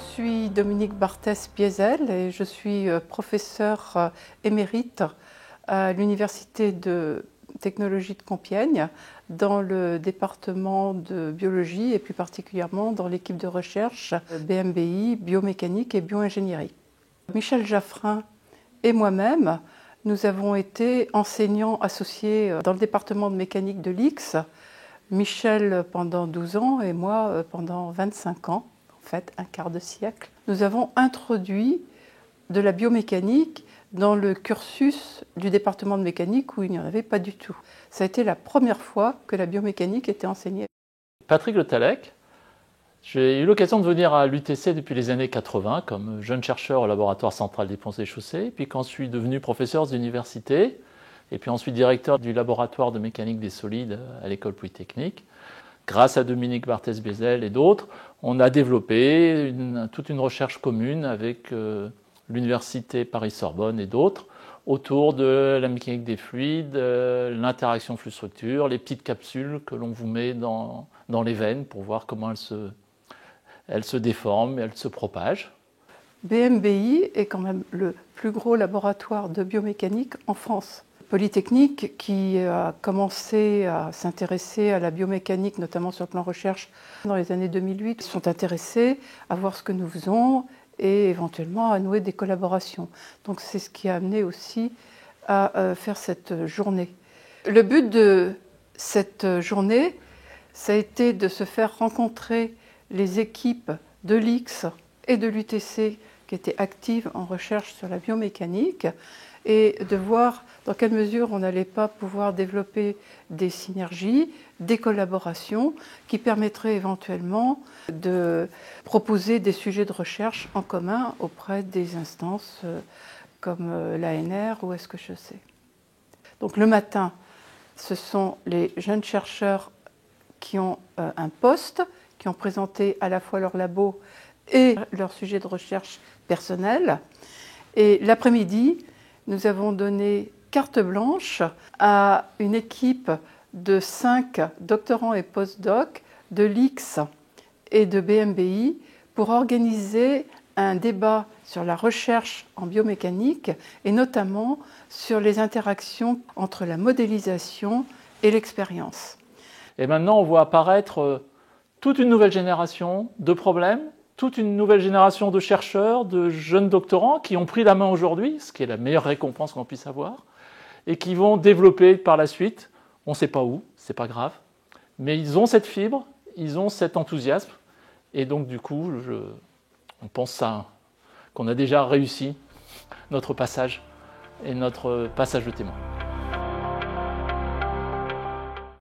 suis Dominique Barthès-Biézel et je suis professeure émérite à l'Université de technologie de Compiègne dans le département de biologie et plus particulièrement dans l'équipe de recherche BMBI, biomécanique et bioingénierie. Michel Jaffrin et moi-même, nous avons été enseignants associés dans le département de mécanique de l'IX, Michel pendant 12 ans et moi pendant 25 ans, en fait un quart de siècle. Nous avons introduit de la biomécanique dans le cursus du département de mécanique où il n'y en avait pas du tout. Ça a été la première fois que la biomécanique était enseignée. Patrick Le Tallec, j'ai eu l'occasion de venir à l'UTC depuis les années 80 comme jeune chercheur au laboratoire central des ponts et chaussées, puis quand je suis devenu professeur d'université, et puis ensuite directeur du laboratoire de mécanique des solides à l'école polytechnique. Grâce à Dominique Barthès-Biézel et d'autres, on a développé toute une recherche commune avec l'université Paris-Sorbonne et d'autres autour de la mécanique des fluides, l'interaction flux-structure, les petites capsules que l'on vous met dans les veines pour voir comment elles se déforment et elles se propagent. BMBI est quand même le plus gros laboratoire de biomécanique en France. Polytechnique qui a commencé à s'intéresser à la biomécanique, notamment sur le plan recherche, dans les années 2008, sont intéressés à voir ce que nous faisons et éventuellement à nouer des collaborations. Donc c'est ce qui a amené aussi à faire cette journée. Le but de cette journée, ça a été de se faire rencontrer les équipes de l'IX et de l'UTC qui étaient actives en recherche sur la biomécanique et de voir dans quelle mesure on n'allait pas pouvoir développer des synergies, des collaborations qui permettraient éventuellement de proposer des sujets de recherche en commun auprès des instances comme l'ANR ou SQHC. Donc le matin, ce sont les jeunes chercheurs qui ont un poste, qui ont présenté à la fois leur labo et leur sujet de recherche personnel. Et l'après-midi, nous avons donné carte blanche à une équipe de 5 doctorants et post-docs de l'IX et de BMBI pour organiser un débat sur la recherche en biomécanique et notamment sur les interactions entre la modélisation et l'expérience. Et maintenant, on voit apparaître toute une nouvelle génération de problèmes, toute une nouvelle génération de chercheurs, de jeunes doctorants qui ont pris la main aujourd'hui, ce qui est la meilleure récompense qu'on puisse avoir, et qui vont développer par la suite, on ne sait pas où, c'est pas grave, mais ils ont cette fibre, ils ont cet enthousiasme, et donc du coup, on pense qu'on a déjà réussi notre passage et notre passage de témoin.